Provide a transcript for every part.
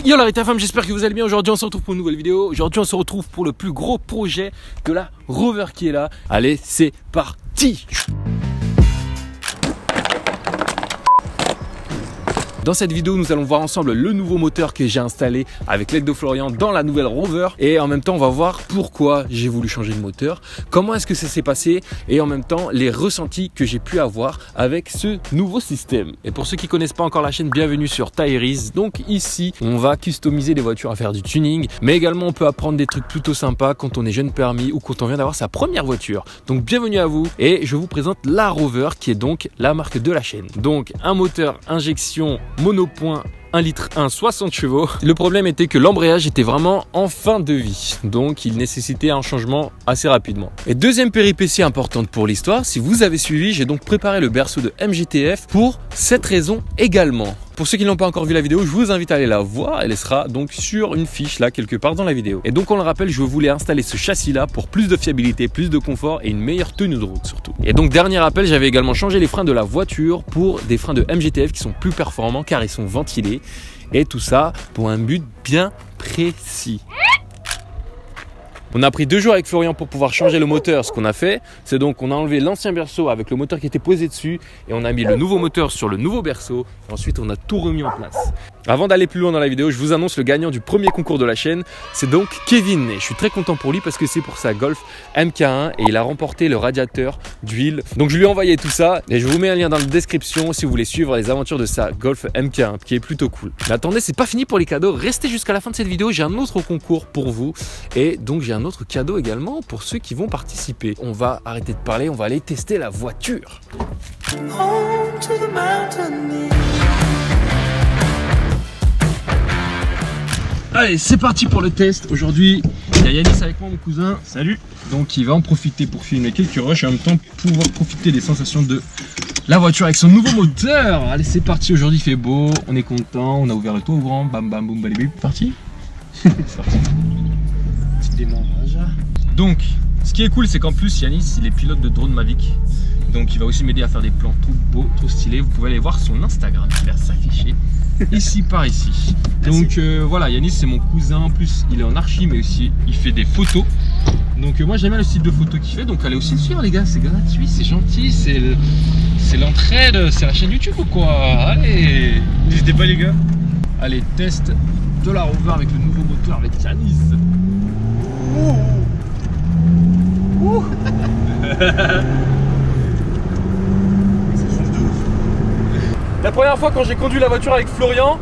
Yo la femme, j'espère que vous allez bien. Aujourd'hui on se retrouve pour une nouvelle vidéo. Aujourd'hui on se retrouve pour le plus gros projet de la Rover qui est là. Allez, c'est parti. Dans cette vidéo, nous allons voir ensemble le nouveau moteur que j'ai installé avec l'aide de Florian dans la nouvelle Rover. Et en même temps, on va voir pourquoi j'ai voulu changer de moteur, comment est-ce que ça s'est passé et en même temps, les ressentis que j'ai pu avoir avec ce nouveau système. Et pour ceux qui ne connaissent pas encore la chaîne, bienvenue sur Tyrese. Donc ici, on va customiser des voitures à faire du tuning, mais également on peut apprendre des trucs plutôt sympas quand on est jeune permis ou quand on vient d'avoir sa première voiture. Donc bienvenue à vous et je vous présente la Rover qui est donc la marque de la chaîne. Donc un moteur injection monopoint 1 litre 1, 60 chevaux. Le problème était que l'embrayage était vraiment en fin de vie. Donc il nécessitait un changement assez rapidement. Et deuxième péripétie importante pour l'histoire, si vous avez suivi, j'ai donc préparé le berceau de MGTF pour cette raison également. Pour ceux qui n'ont pas encore vu la vidéo, je vous invite à aller la voir. Elle sera donc sur une fiche là quelque part dans la vidéo. Et donc on le rappelle, je voulais installer ce châssis là pour plus de fiabilité, plus de confort et une meilleure tenue de route surtout. Et donc dernier rappel, j'avais également changé les freins de la voiture pour des freins de MGTF qui sont plus performants car ils sont ventilés. Et tout ça pour un but bien précis. On a pris 2 jours avec Florian pour pouvoir changer le moteur. Ce qu'on a fait, c'est donc on a enlevé l'ancien berceau avec le moteur qui était posé dessus et on a mis le nouveau moteur sur le nouveau berceau. Et ensuite, on a tout remis en place. Avant d'aller plus loin dans la vidéo, je vous annonce le gagnant du premier concours de la chaîne. C'est donc Kevin et je suis très content pour lui parce que c'est pour sa Golf MK1 et il a remporté le radiateur d'huile. Donc je lui ai envoyé tout ça et je vous mets un lien dans la description si vous voulez suivre les aventures de sa Golf MK1 qui est plutôt cool. Mais attendez, c'est pas fini pour les cadeaux. Restez jusqu'à la fin de cette vidéo, j'ai un autre concours pour vous et donc j'ai un autre cadeau également pour ceux qui vont participer. On va arrêter de parler, on va aller tester la voiture. Allez, c'est parti pour le test. Aujourd'hui, il y a Yanis avec moi, mon cousin. Salut. Donc, il va en profiter pour filmer quelques rushs et en même temps pouvoir profiter des sensations de la voiture avec son nouveau moteur. Allez, c'est parti. Aujourd'hui, il fait beau. On est content. On a ouvert le toit ouvrant. Bam, bam, boum, balibim. Parti. C'est parti. Petit démarrage. Donc, ce qui est cool, c'est qu'en plus, Yanis, il est pilote de drone Mavic. Donc, il va aussi m'aider à faire des plans tout beaux, tout stylés. Vous pouvez aller voir son Instagram. Il va s'afficher ici par ici. Donc voilà, Yanis c'est mon cousin, en plus il est en archi mais aussi il fait des photos. Donc moi j'aime bien le style de photo qu'il fait, donc allez aussi le suivre les gars, c'est gratuit, c'est gentil, c'est l'entraide, c'est la chaîne YouTube ou quoi. Allez, n'hésitez pas les gars. Allez, test de la Rover avec le nouveau moteur avec Yanis. La première fois quand j'ai conduit la voiture avec Florian,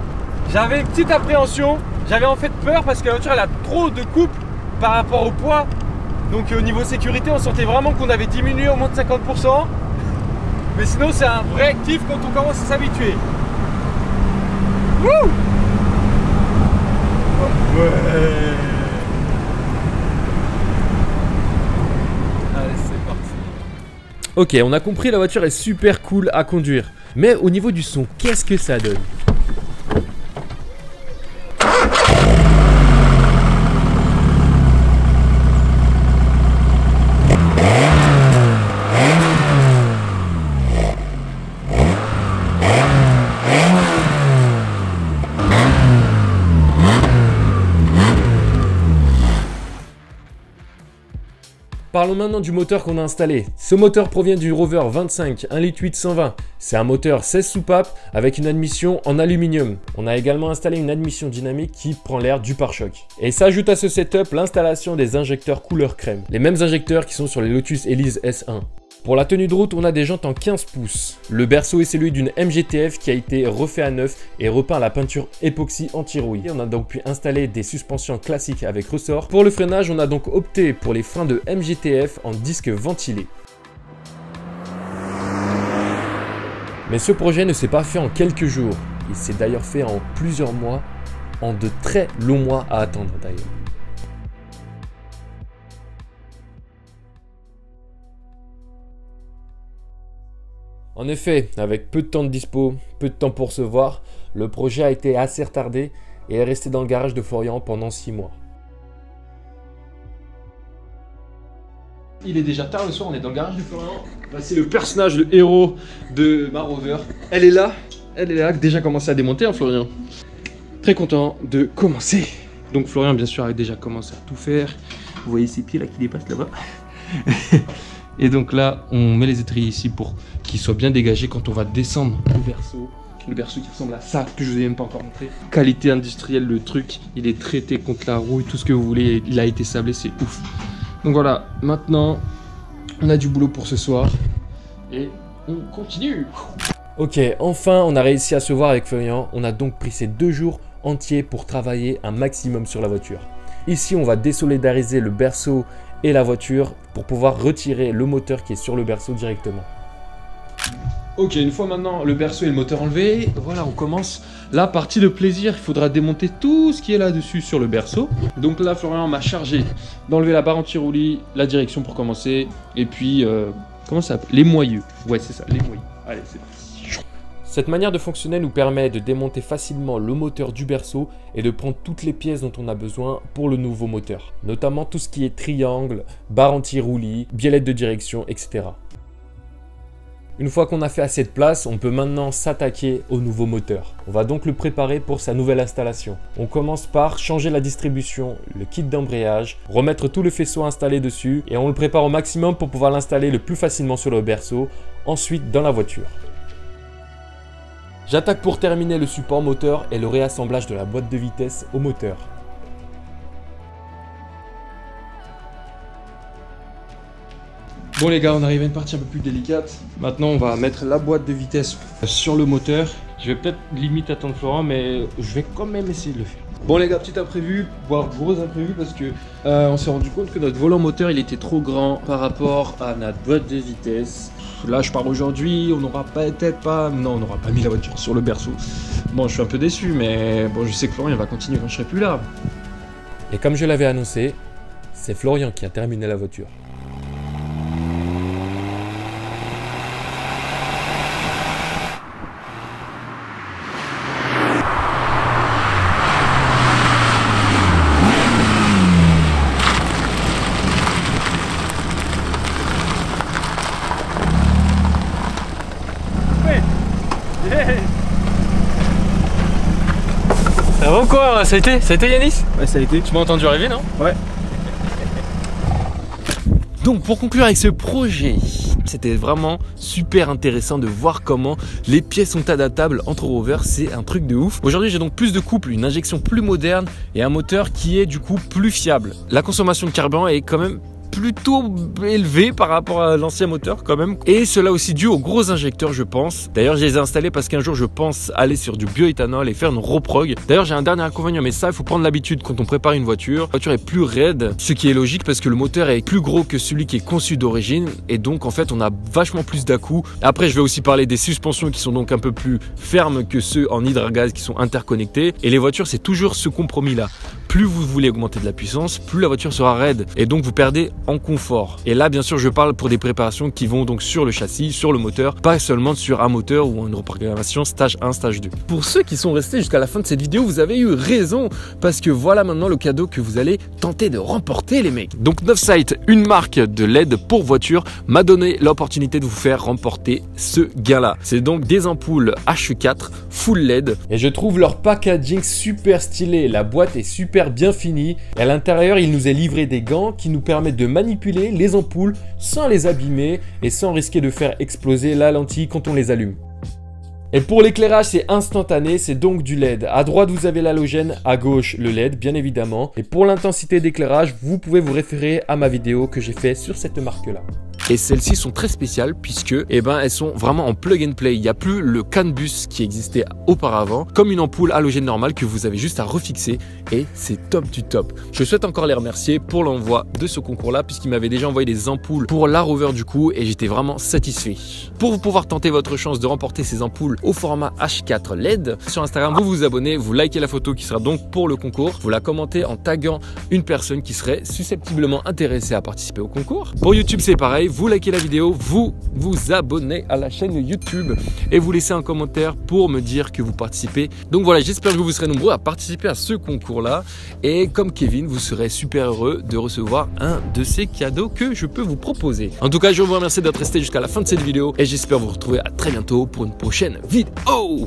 j'avais une petite appréhension. J'avais en fait peur parce que la voiture elle a trop de couple par rapport au poids. Donc au niveau sécurité, on sentait vraiment qu'on avait diminué au moins de 50%. Mais sinon c'est un vrai kiff quand on commence à s'habituer. Ouais. Allez, c'est parti. Ok, on a compris, la voiture est super cool à conduire. Mais au niveau du son, qu'est-ce que ça donne? Parlons maintenant du moteur qu'on a installé. Ce moteur provient du Rover 25 1,8 litre 120. C'est un moteur 16 soupapes avec une admission en aluminium. On a également installé une admission dynamique qui prend l'air du pare-choc. Et s'ajoute à ce setup l'installation des injecteurs couleur crème. Les mêmes injecteurs qui sont sur les Lotus Elise S1. Pour la tenue de route, on a des jantes en 15 pouces. Le berceau est celui d'une MGTF qui a été refait à neuf et repeint à la peinture époxy anti-rouille. On a donc pu installer des suspensions classiques avec ressort. Pour le freinage, on a donc opté pour les freins de MGTF en disque ventilé. Mais ce projet ne s'est pas fait en quelques jours. Il s'est d'ailleurs fait en plusieurs mois, en de très longs mois à attendre d'ailleurs. En effet, avec peu de temps de dispo, peu de temps pour se voir, le projet a été assez retardé et est resté dans le garage de Florian pendant 6 mois. Il est déjà tard le soir, on est dans le garage de Florian. C'est le personnage, le héros de ma Rover. Elle est là, déjà commencé à démonter, hein, Florian. Très content de commencer. Donc Florian bien sûr a déjà commencé à tout faire. Vous voyez ses pieds là qui dépassent là-bas. Et donc là on met les étriers ici pour qu'ils soient bien dégagés quand on va descendre le berceau. Le berceau qui ressemble à ça, que je vous ai même pas encore montré. Qualité industrielle, le truc, il est traité contre la rouille, tout ce que vous voulez, il a été sablé, c'est ouf. Donc voilà, maintenant, on a du boulot pour ce soir. Et on continue. Ok, enfin on a réussi à se voir avec Florian. On a donc pris ces 2 jours entiers pour travailler un maximum sur la voiture. Ici, on va désolidariser le berceau et la voiture pour pouvoir retirer le moteur qui est sur le berceau directement. Ok, une fois maintenant le berceau et le moteur enlevés, voilà, on commence la partie de plaisir. Il faudra démonter tout ce qui est là-dessus sur le berceau. Donc là, Florian m'a chargé d'enlever la barre anti-roulis, la direction pour commencer, et puis, comment ça s'appelle? Les moyeux. Ouais, c'est ça, les moyeux. Allez, c'est parti. Cette manière de fonctionner nous permet de démonter facilement le moteur du berceau et de prendre toutes les pièces dont on a besoin pour le nouveau moteur. Notamment tout ce qui est triangle, barre anti-roulis, biellette de direction, etc. Une fois qu'on a fait assez de place, on peut maintenant s'attaquer au nouveau moteur. On va donc le préparer pour sa nouvelle installation. On commence par changer la distribution, le kit d'embrayage, remettre tout le faisceau installé dessus et on le prépare au maximum pour pouvoir l'installer le plus facilement sur le berceau, ensuite dans la voiture. J'attaque pour terminer le support moteur et le réassemblage de la boîte de vitesse au moteur. Bon les gars, on arrive à une partie un peu plus délicate. Maintenant, on va mettre la boîte de vitesse sur le moteur. Je vais peut-être limite attendre Florent, mais je vais quand même essayer de le faire. Bon les gars, petit imprévu, voire gros imprévu parce que on s'est rendu compte que notre volant moteur il était trop grand par rapport à notre boîte de vitesse. Là je pars aujourd'hui, on n'aura peut-être pas... Non, on n'aura pas mis la voiture sur le berceau. Bon, je suis un peu déçu, mais bon, je sais que Florian va continuer quand je serai plus là. Et comme je l'avais annoncé, c'est Florian qui a terminé la voiture. Ça va ou quoi? Ça a été Yanis? Ouais, ça a été. Tu m'as entendu rêver, non? Ouais. Donc pour conclure avec ce projet, c'était vraiment super intéressant de voir comment les pièces sont adaptables entre rovers, c'est un truc de ouf. Aujourd'hui j'ai donc plus de couple, une injection plus moderne et un moteur qui est du coup plus fiable. La consommation de carburant est quand même plutôt élevé par rapport à l'ancien moteur quand même, et cela aussi dû aux gros injecteurs je pense. D'ailleurs je les ai installés parce qu'un jour je pense aller sur du bioéthanol et faire une reprog. D'ailleurs j'ai un dernier inconvénient, mais ça il faut prendre l'habitude quand on prépare une voiture. La voiture est plus raide, ce qui est logique parce que le moteur est plus gros que celui qui est conçu d'origine et donc en fait on a vachement plus d'à-coups. Après je vais aussi parler des suspensions qui sont donc un peu plus fermes que ceux en hydragaz qui sont interconnectés, et les voitures c'est toujours ce compromis là. Plus vous voulez augmenter de la puissance, plus la voiture sera raide et donc vous perdez en confort. Et là bien sûr je parle pour des préparations qui vont donc sur le châssis, sur le moteur, pas seulement sur un moteur ou une reprogrammation stage 1, stage 2. Pour ceux qui sont restés jusqu'à la fin de cette vidéo, vous avez eu raison parce que voilà maintenant le cadeau que vous allez tenter de remporter les mecs. Donc Novesight, une marque de LED pour voiture, m'a donné l'opportunité de vous faire remporter ce gain là. C'est donc des ampoules H4 full LED et je trouve leur packaging super stylé. La boîte est super bien finie et à l'intérieur il nous est livré des gants qui nous permettent de manipuler les ampoules sans les abîmer et sans risquer de faire exploser la lentille quand on les allume. Et pour l'éclairage c'est instantané, c'est donc du LED. À droite vous avez l'halogène, à gauche le LED bien évidemment. Et pour l'intensité d'éclairage vous pouvez vous référer à ma vidéo que j'ai fait sur cette marque là. Et celles-ci sont très spéciales puisque elles sont vraiment en plug and play. Il n'y a plus le CAN bus qui existait auparavant, comme une ampoule halogène normale que vous avez juste à refixer et c'est top du top. Je souhaite encore les remercier pour l'envoi de ce concours-là puisqu'ils m'avaient déjà envoyé des ampoules pour la Rover du coup et j'étais vraiment satisfait. Pour pouvoir tenter votre chance de remporter ces ampoules au format H4 LED, sur Instagram vous vous abonnez, vous likez la photo qui sera donc pour le concours, vous la commentez en taguant une personne qui serait susceptiblement intéressée à participer au concours. Pour YouTube c'est pareil, vous likez la vidéo, vous vous abonnez à la chaîne YouTube et vous laissez un commentaire pour me dire que vous participez. Donc voilà, j'espère que vous serez nombreux à participer à ce concours-là et comme Kevin, vous serez super heureux de recevoir un de ces cadeaux que je peux vous proposer. En tout cas, je vous remercie d'être resté jusqu'à la fin de cette vidéo et j'espère vous retrouver à très bientôt pour une prochaine vidéo. Oh